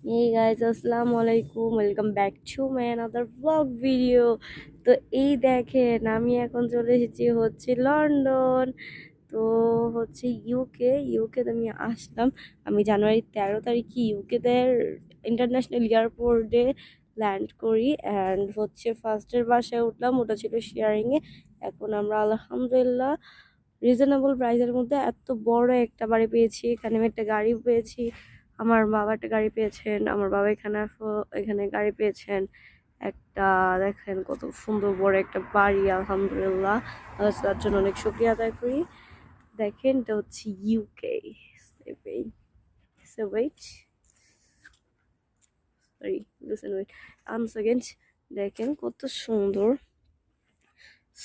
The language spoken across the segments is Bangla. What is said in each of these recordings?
Hey guys, আসসালামু আলাইকুম, welcome back to my another blog video. তো এই দেখেন আমি এখন চলে এসেছি হচ্ছে লন্ডন। তো হচ্ছে ইউকেতে আমি আসলাম। আমি জানুয়ারি 13 তারিখে ইউকেতে ইন্টারন্যাশনাল এয়ারপোর্টে ল্যান্ড করি অ্যান্ড হচ্ছে ফার্স্টের বাসায় উঠলাম, ওটা ছিল শেয়ারিংয়ে। এখন আমরা আলহামদুলিল্লাহ রিজনেবল প্রাইসের মধ্যে এত বড় একটা বাড়ি পেয়েছি। এখানে আমি একটা গাড়ি পেয়েছি, আমার বাবা একটা গাড়ি পেয়েছেন, আমার বাবা এখানে এখানে গাড়ি পেয়েছেন একটা। দেখেন কত সুন্দর বড় একটা বাড়ি, আলহামদুলিল্লাহ। তার জন্য অনেক শুক্রিয়া আদায় করি। দেখেন এটা হচ্ছে UK. Wait, sorry, listen, wait, second. দেখেন কত সুন্দর।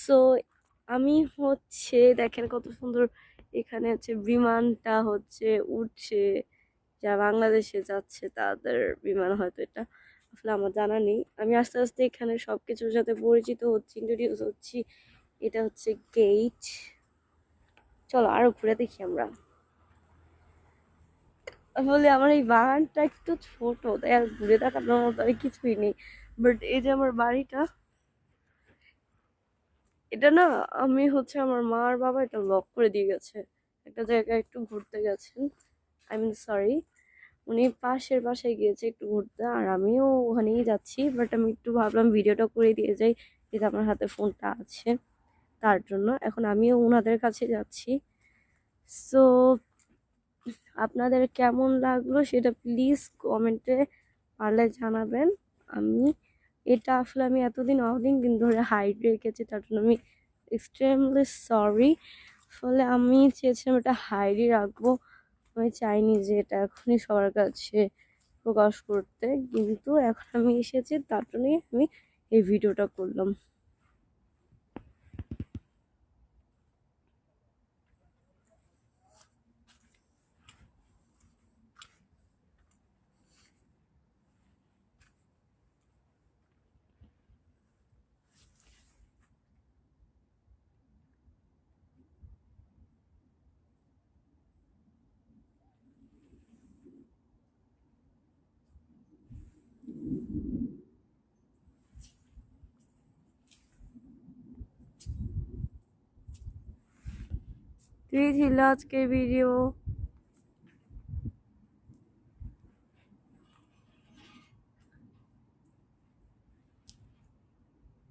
সো আমি হচ্ছে দেখেন কত সুন্দর। এখানে হচ্ছে বিমানটা হচ্ছে উঠছে, যা বাংলাদেশে যাচ্ছে তাদের বিমান হয়তো এটা, আসলে আমার জানা নেই। আমি আস্তে আস্তে এখানে সবকিছুর সাথে পরিচিত হচ্ছি, ইন্ট্রোডিউস হচ্ছি। এটা হচ্ছে গেট। চলো আরো ঘুরে দেখি আমরা। আসলে আমার এই বাগানটা একটু ছোট, তাই আর ঘুরে দেখানোর মতো আর কিছুই নেই। বাট এই যে আমার বাড়িটা, এটা না, আমি হচ্ছে আমার মা আর বাবা এটা লক করে দিয়ে গেছে। একটা জায়গায় একটু ঘুরতে গেছেন, আই মিন সরি, উনি পাশের বাসায় গিয়েছে একটু ঘুরতে, আর আমিও ওখানেই যাচ্ছি। বাট আমি একটু ভাবলাম ভিডিওটা করে দিয়ে যাই, যেহেতু আমার হাতে ফোনটা আছে, তার জন্য এখন আমিও ওনাদের কাছে যাচ্ছি। সো আপনাদের কেমন লাগলো সেটা প্লিজ কমেন্টে পারলে জানাবেন। আমি এটা আসলে আমি এতদিন অনেক দিন ধরে হাইড রেখেছি, তার জন্য আমি এক্সট্রিমলি সরি। ফলে আমি চেয়েছিলাম এটা হাইডই রাখবো, আমি চাইনি যে এটা এখনই সবার কাছে প্রকাশ করতে, কিন্তু এখন আমি এসেছি তার জন্যই আমি এই ভিডিওটা করলাম। তুই ছিল আজকের ভিডিও।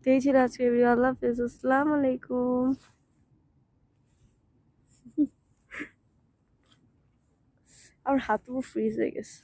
তুই ছিল আজকের ভিডিও। আল্লাহ হাফেজ, আসসালামু আলাইকুম। আমার হাত পুরো ফ্রিজ হয়ে গেছে।